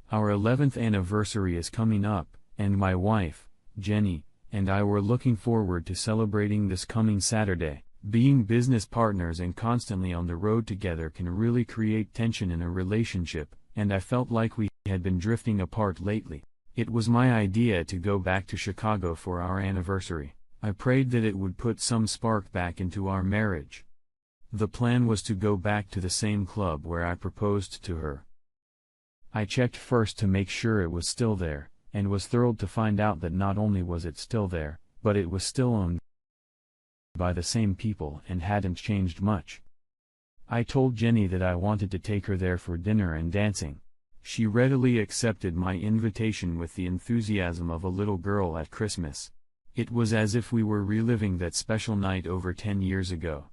Our 11th anniversary is coming up, and my wife, Jenny, and I were looking forward to celebrating this coming Saturday. Being business partners and constantly on the road together can really create tension in a relationship, and I felt like we had been drifting apart lately. It was my idea to go back to Chicago for our anniversary. I prayed that it would put some spark back into our marriage. The plan was to go back to the same club where I proposed to her. I checked first to make sure it was still there, and was thrilled to find out that not only was it still there, but it was still owned by the same people and hadn't changed much. I told Jenny that I wanted to take her there for dinner and dancing. She readily accepted my invitation with the enthusiasm of a little girl at Christmas. It was as if we were reliving that special night over 10 years ago.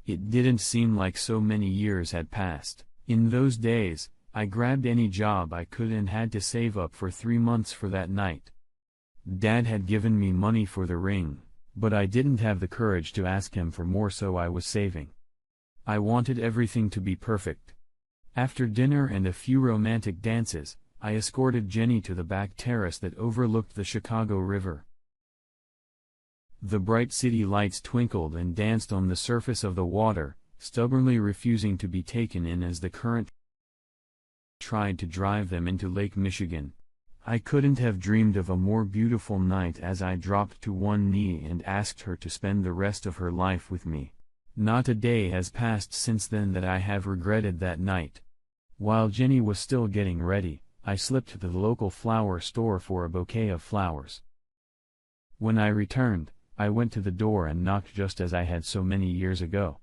It didn't seem like so many years had passed. In those days, I grabbed any job I could and had to save up for 3 months for that night. Dad had given me money for the ring, but I didn't have the courage to ask him for more, so I was saving. I wanted everything to be perfect. After dinner and a few romantic dances, I escorted Jenny to the back terrace that overlooked the Chicago River. The bright city lights twinkled and danced on the surface of the water, stubbornly refusing to be taken in as the current tried to drive them into Lake Michigan. I couldn't have dreamed of a more beautiful night as I dropped to one knee and asked her to spend the rest of her life with me. Not a day has passed since then that I have regretted that night. While Jenny was still getting ready, I slipped to the local flower store for a bouquet of flowers. When I returned, I went to the door and knocked just as I had so many years ago.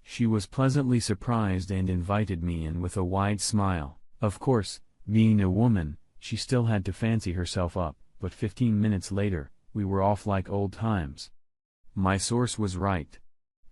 She was pleasantly surprised and invited me in with a wide smile. Of course, being a woman, she still had to fancy herself up, but 15 minutes later, we were off like old times. My source was right.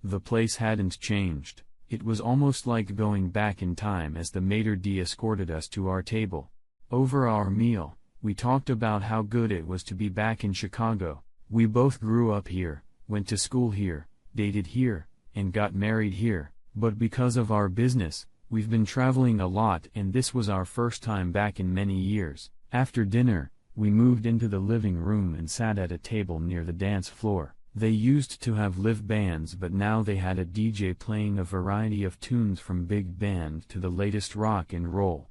The place hadn't changed. It was almost like going back in time as the maitre d' escorted us to our table. Over our meal, we talked about how good it was to be back in Chicago. We both grew up here, went to school here, dated here, and got married here, but because of our business, we've been traveling a lot and this was our first time back in many years. After dinner, we moved into the living room and sat at a table near the dance floor. They used to have live bands, but now they had a DJ playing a variety of tunes from big band to the latest rock and roll.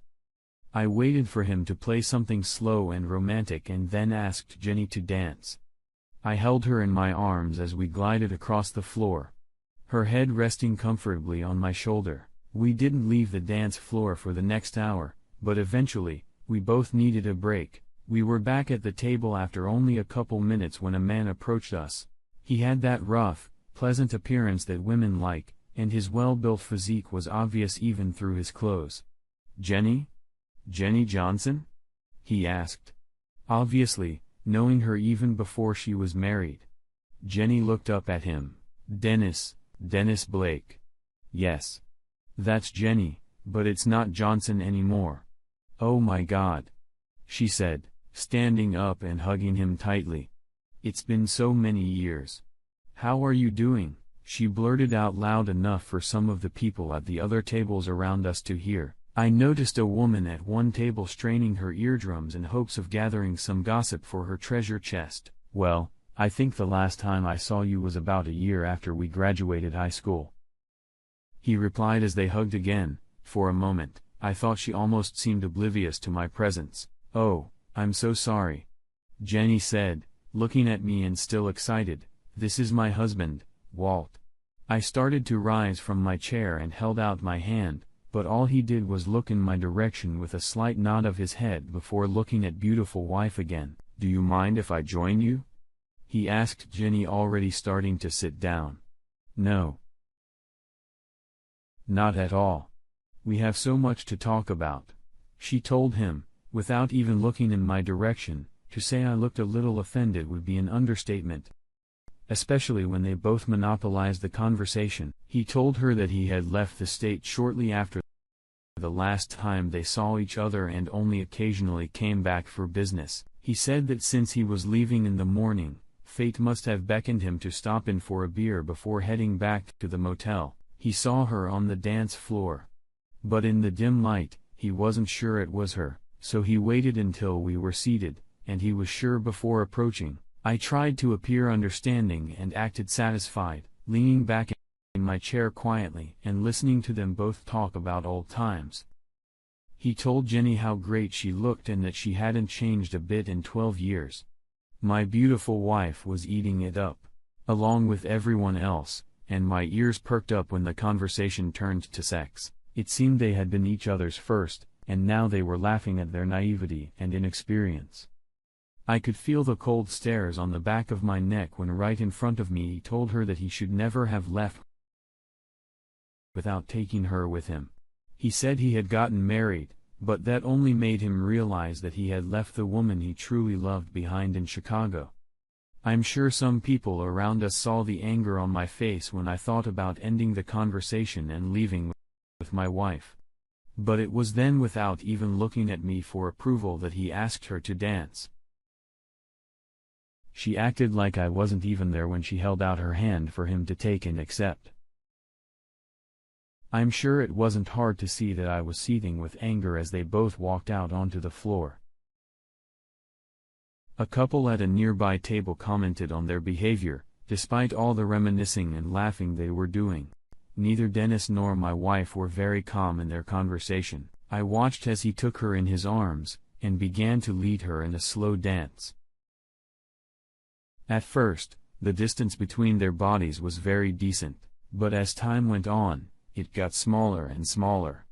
I waited for him to play something slow and romantic and then asked Jenny to dance. I held her in my arms as we glided across the floor, her head resting comfortably on my shoulder. We didn't leave the dance floor for the next hour, but eventually, we both needed a break. We were back at the table after only a couple minutes when a man approached us. He had that rough, pleasant appearance that women like, and his well-built physique was obvious even through his clothes. "Jenny? Jenny Johnson?" he asked. Obviously, knowing her even before she was married. Jenny looked up at him. Dennis Blake. "Yes. That's Jenny, but it's not Johnson anymore." "Oh my God," she said, standing up and hugging him tightly. "It's been so many years. How are you doing?" she blurted out loud enough for some of the people at the other tables around us to hear. I noticed a woman at one table straining her eardrums in hopes of gathering some gossip for her treasure chest. "Well, I think the last time I saw you was about a year after we graduated high school," he replied as they hugged again. For a moment, I thought she almost seemed oblivious to my presence. "Oh, I'm so sorry," Jenny said, looking at me and still excited. "This is my husband, Walt." I started to rise from my chair and held out my hand, but all he did was look in my direction with a slight nod of his head before looking at beautiful wife again. "Do you mind if I join you?" he asked Jenny, already starting to sit down. "No. Not at all. We have so much to talk about," she told him, without even looking in my direction. To say I looked a little offended would be an understatement, especially when they both monopolized the conversation. He told her that he had left the state shortly after the last time they saw each other and only occasionally came back for business. He said that since he was leaving in the morning, fate must have beckoned him to stop in for a beer before heading back to the motel. He saw her on the dance floor. But in the dim light, He wasn't sure it was her, so he waited until we were seated, and he was sure before approaching. I tried to appear understanding and acted satisfied, leaning back in my chair quietly and listening to them both talk about old times. He told Jenny how great she looked and that she hadn't changed a bit in 12 years. My beautiful wife was eating it up, along with everyone else, and my ears perked up when the conversation turned to sex. It seemed they had been each other's first, and now they were laughing at their naivety and inexperience. I could feel the cold stares on the back of my neck when right in front of me he told her that he should never have left without taking her with him. He said he had gotten married, but that only made him realize that he had left the woman he truly loved behind in Chicago. I'm sure some people around us saw the anger on my face when I thought about ending the conversation and leaving with my wife. But it was then, without even looking at me for approval, that he asked her to dance. She acted like I wasn't even there when she held out her hand for him to take and accept. I'm sure it wasn't hard to see that I was seething with anger as they both walked out onto the floor. A couple at a nearby table commented on their behavior, despite all the reminiscing and laughing they were doing. Neither Dennis nor my wife were very calm in their conversation. I watched as he took her in his arms, and began to lead her in a slow dance. At first, the distance between their bodies was very decent, but as time went on, it got smaller and smaller.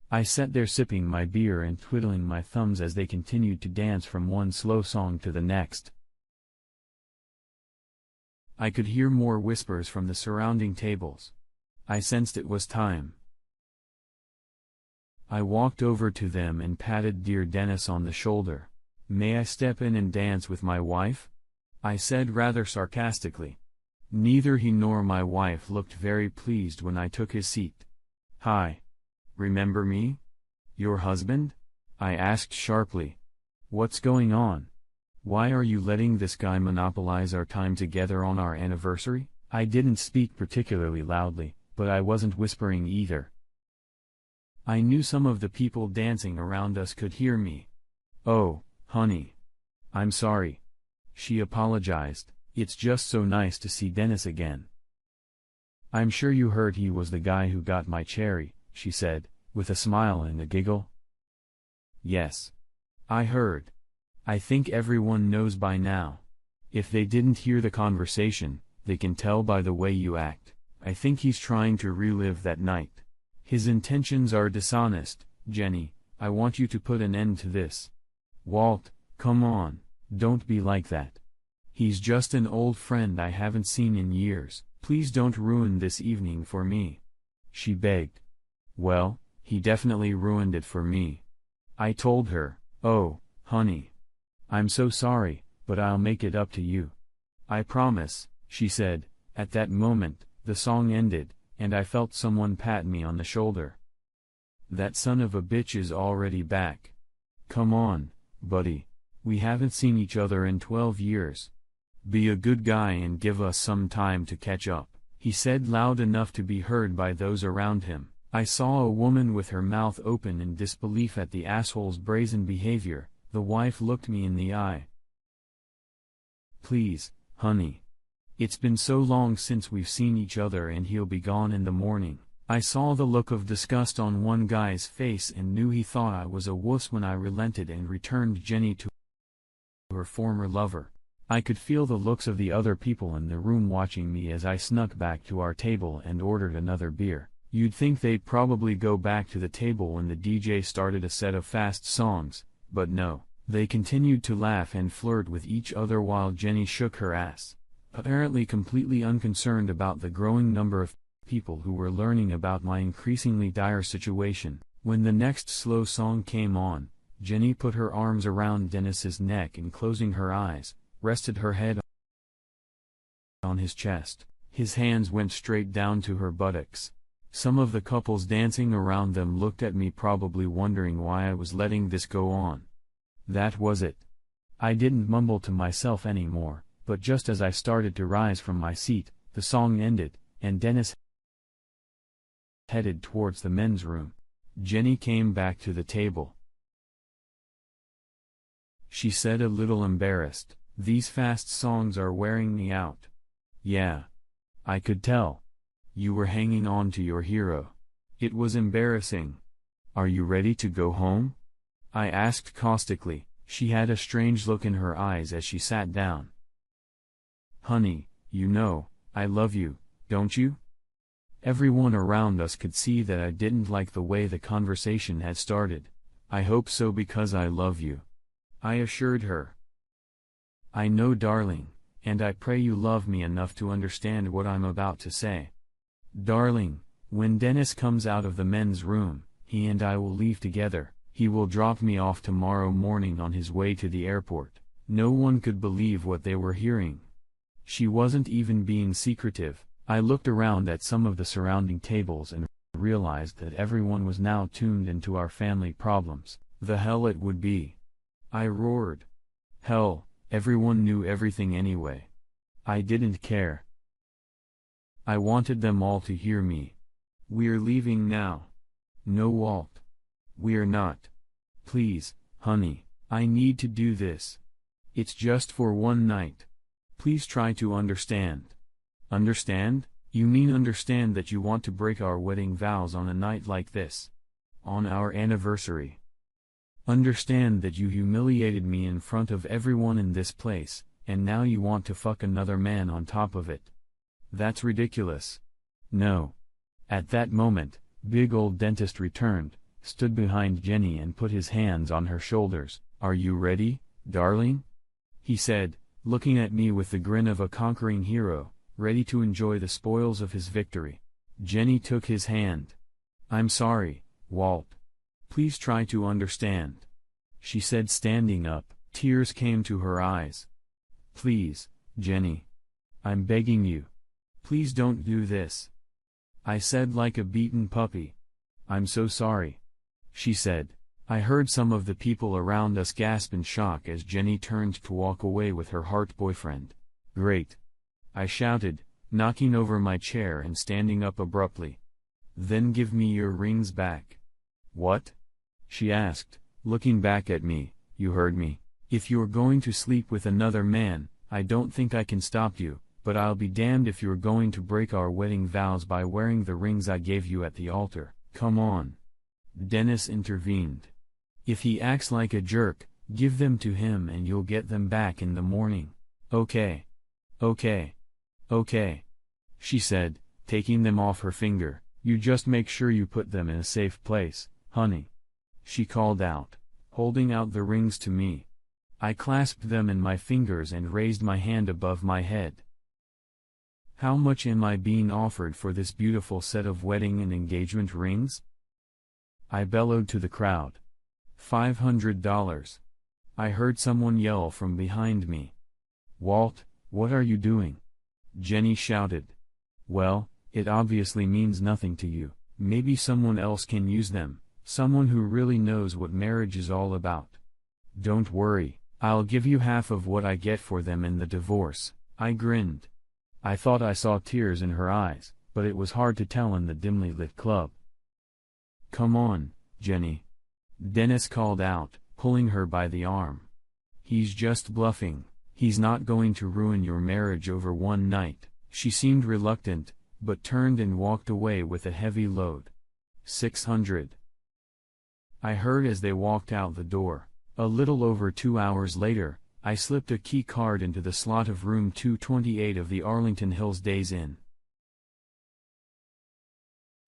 I sat there sipping my beer and twiddling my thumbs as they continued to dance from one slow song to the next. I could hear more whispers from the surrounding tables. I sensed it was time. I walked over to them and patted dear Dennis on the shoulder. "May I step in and dance with my wife?" I said rather sarcastically. Neither he nor my wife looked very pleased when I took his seat. "Hi. Remember me? Your husband?" I asked sharply. "What's going on? Why are you letting this guy monopolize our time together on our anniversary?" I didn't speak particularly loudly, but I wasn't whispering either. I knew some of the people dancing around us could hear me. "Oh, honey. I'm sorry." She apologized. "It's just so nice to see Dennis again." "I'm sure you heard he was the guy who got my cherry," she said, with a smile and a giggle. "Yes. I heard. I think everyone knows by now. If they didn't hear the conversation, they can tell by the way you act. I think he's trying to relive that night. His intentions are dishonest, Jenny. I want you to put an end to this. Walt, come on, don't be like that. He's just an old friend I haven't seen in years. Please don't ruin this evening for me," she begged. "Well, he definitely ruined it for me," I told her. "Oh, honey. I'm so sorry, but I'll make it up to you. I promise," she said. At that moment, the song ended, and I felt someone pat me on the shoulder. "That son of a bitch is already back. Come on, buddy. We haven't seen each other in 12 years. Be a good guy and give us some time to catch up," he said loud enough to be heard by those around him. I saw a woman with her mouth open in disbelief at the asshole's brazen behavior. The wife looked me in the eye. "Please, honey. It's been so long since we've seen each other and he'll be gone in the morning." I saw the look of disgust on one guy's face and knew he thought I was a wuss when I relented and returned Jenny to her former lover. I could feel the looks of the other people in the room watching me as I snuck back to our table and ordered another beer. You'd think they'd probably go back to the table when the DJ started a set of fast songs, but no. They continued to laugh and flirt with each other while Jenny shook her ass, apparently completely unconcerned about the growing number of people who were learning about my increasingly dire situation. When the next slow song came on, Jenny put her arms around Dennis's neck and, closing her eyes, rested her head on his chest. His hands went straight down to her buttocks. Some of the couples dancing around them looked at me, probably wondering why I was letting this go on. That was it. I didn't mumble to myself anymore, but just as I started to rise from my seat, the song ended, and Dennis headed towards the men's room. Jenny came back to the table. She said a little embarrassed, "These fast songs are wearing me out." "Yeah. I could tell. You were hanging on to your hero. It was embarrassing. Are you ready to go home?" I asked caustically. She had a strange look in her eyes as she sat down. "Honey, you know, I love you, don't you?" Everyone around us could see that I didn't like the way the conversation had started. "I hope so, because I love you," I assured her. "I know, darling, and I pray you love me enough to understand what I'm about to say. Darling, when Dennis comes out of the men's room, he and I will leave together. He will drop me off tomorrow morning on his way to the airport." No one could believe what they were hearing. She wasn't even being secretive. I looked around at some of the surrounding tables and realized that everyone was now tuned into our family problems. The hell it would be. I roared. Hell, everyone knew everything anyway. I didn't care. I wanted them all to hear me. "We're leaving now." "No, Walt. We're not. Please, honey, I need to do this. It's just for one night. Please try to understand." "Understand? You mean understand that you want to break our wedding vows on a night like this? On our anniversary? Understand that you humiliated me in front of everyone in this place, and now you want to fuck another man on top of it? That's ridiculous." "No." At that moment, big old dentist returned, stood behind Jenny and put his hands on her shoulders. "Are you ready, darling?" he said, looking at me with the grin of a conquering hero, ready to enjoy the spoils of his victory. Jenny took his hand. "I'm sorry, Walt. Please try to understand," she said, standing up. Tears came to her eyes. "Please, Jenny. I'm begging you. Please don't do this," I said like a beaten puppy. "I'm so sorry," she said. I heard some of the people around us gasp in shock as Jenny turned to walk away with her heart boyfriend. "Great," I shouted, knocking over my chair and standing up abruptly. "Then give me your rings back." "What?" she asked, looking back at me. "You heard me. If you're going to sleep with another man, I don't think I can stop you, but I'll be damned if you're going to break our wedding vows by wearing the rings I gave you at the altar." "Come on," Dennis intervened. "If he acts like a jerk, give them to him and you'll get them back in the morning." "Okay. Okay. Okay," she said, taking them off her finger. "You just make sure you put them in a safe place, honey," she called out, holding out the rings to me. I clasped them in my fingers and raised my hand above my head. "How much am I being offered for this beautiful set of wedding and engagement rings?" I bellowed to the crowd. $500. I heard someone yell from behind me. "Walt, what are you doing?" Jenny shouted. "Well, it obviously means nothing to you. Maybe someone else can use them, someone who really knows what marriage is all about." "Don't worry, I'll give you half of what I get for them in the divorce," I grinned. I thought I saw tears in her eyes, but it was hard to tell in the dimly lit club. "Come on, Jenny," Dennis called out, pulling her by the arm. "He's just bluffing. He's not going to ruin your marriage over one night." She seemed reluctant, but turned and walked away with a heavy load. 600. I heard as they walked out the door. A little over 2 hours later, I slipped a key card into the slot of room 228 of the Arlington Hills Days Inn.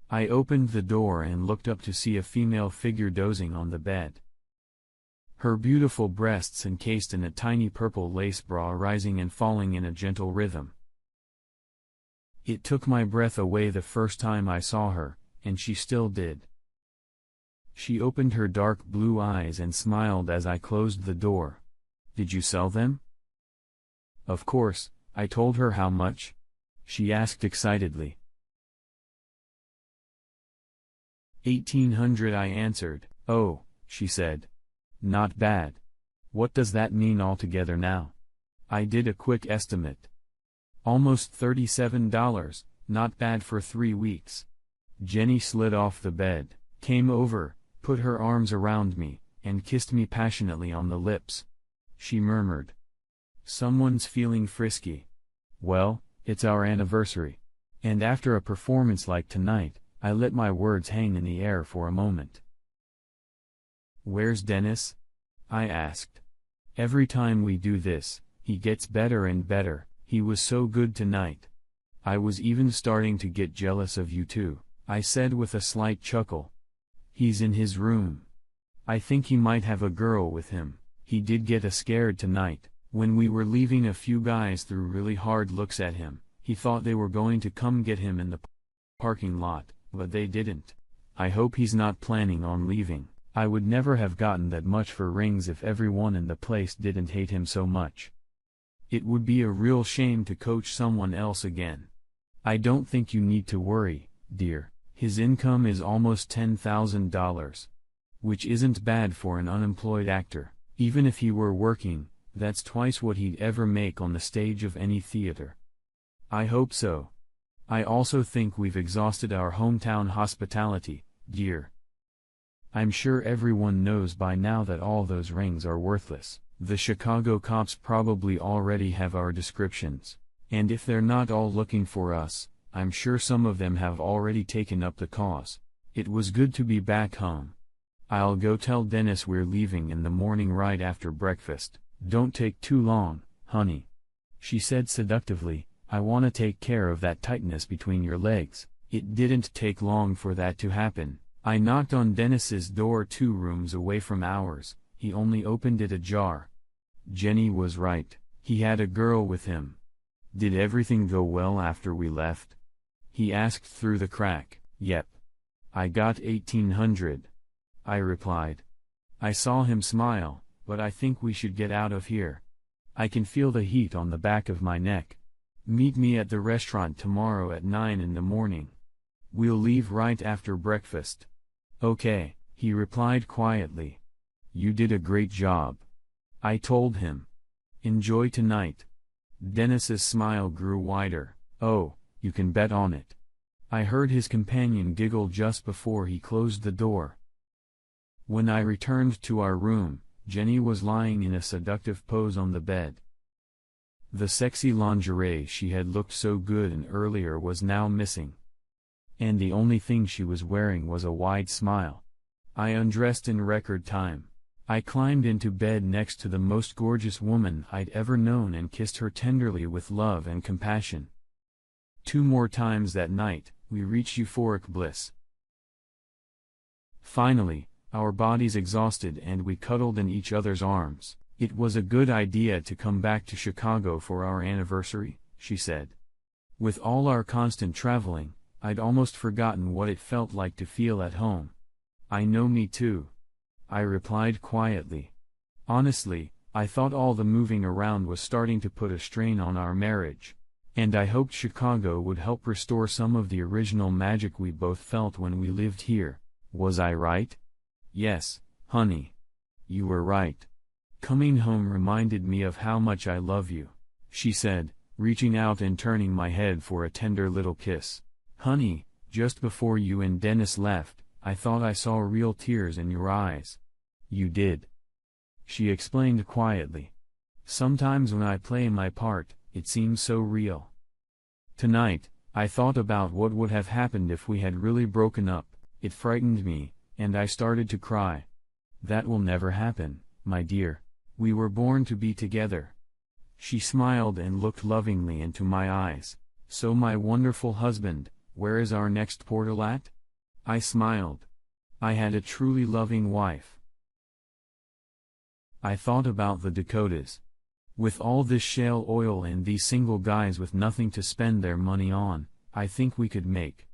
I opened the door and looked up to see a female figure dozing on the bed. Her beautiful breasts encased in a tiny purple lace bra rising and falling in a gentle rhythm. It took my breath away the first time I saw her, and she still did. She opened her dark blue eyes and smiled as I closed the door. "Did you sell them?" "Of course," I told her. "How much?" she asked excitedly. $1,800, I answered. "Oh," she said. "Not bad. What does that mean altogether now?" I did a quick estimate. "Almost $37, not bad for 3 weeks." Jenny slid off the bed. came over, put her arms around me, and kissed me passionately on the lips. She murmured, "Someone's feeling frisky. Well, it's our anniversary." And after a performance like tonight, I let my words hang in the air for a moment. "Where's Dennis?" I asked. "Every time we do this, he gets better and better. He was so good tonight. I was even starting to get jealous of you too," I said with a slight chuckle. "He's in his room. I think he might have a girl with him. He did get scared tonight. When we were leaving, a few guys threw really hard looks at him. He thought they were going to come get him in the parking lot, but they didn't. I hope he's not planning on leaving. I would never have gotten that much for rings if everyone in the place didn't hate him so much. It would be a real shame to coach someone else again. I don't think you need to worry, dear. His income is almost $10,000. Which isn't bad for an unemployed actor. Even if he were working, that's twice what he'd ever make on the stage of any theater." "I hope so. I also think we've exhausted our hometown hospitality, dear. I'm sure everyone knows by now that all those rings are worthless. The Chicago cops probably already have our descriptions. And if they're not all looking for us, I'm sure some of them have already taken up the cause. It was good to be back home. I'll go tell Dennis we're leaving in the morning right after breakfast. Don't take too long, honey," she said seductively. "I want to take care of that tightness between your legs." It didn't take long for that to happen. I knocked on Dennis's door 2 rooms away from ours. He only opened it ajar. Jenny was right. He had a girl with him. "Did everything go well after we left?" he asked through the crack. "Yep. I got 1800. I replied. I saw him smile, "But I think we should get out of here. I can feel the heat on the back of my neck. Meet me at the restaurant tomorrow at 9 in the morning. We'll leave right after breakfast." "Okay," he replied quietly. "You did a great job," I told him. "Enjoy tonight." Dennis's smile grew wider. "Oh, you can bet on it." I heard his companion giggle just before he closed the door. When I returned to our room, Jenny was lying in a seductive pose on the bed. The sexy lingerie she had looked so good in earlier was now missing. And the only thing she was wearing was a wide smile. I undressed in record time. I climbed into bed next to the most gorgeous woman I'd ever known and kissed her tenderly with love and compassion. 2 more times that night, we reached euphoric bliss. Finally, our bodies exhausted and we cuddled in each other's arms. "It was a good idea to come back to Chicago for our anniversary," she said. "With all our constant traveling, I'd almost forgotten what it felt like to feel at home." "I know, me too," I replied quietly. Honestly, I thought all the moving around was starting to put a strain on our marriage. And I hoped Chicago would help restore some of the original magic we both felt when we lived here. Was I right? "Yes, honey. You were right. Coming home reminded me of how much I love you," she said, reaching out and turning my head for a tender little kiss. "Honey, just before you and Dennis left, I thought I saw real tears in your eyes." "You did," she explained quietly. "Sometimes when I play my part, it seems so real. Tonight, I thought about what would have happened if we had really broken up. It frightened me, and I started to cry. That will never happen, my dear. We were born to be together." She smiled and looked lovingly into my eyes. "So my wonderful husband, where is our next portal at?" I smiled. I had a truly loving wife. I thought about the Dakotas. With all this shale oil and these single guys with nothing to spend their money on, I think we could make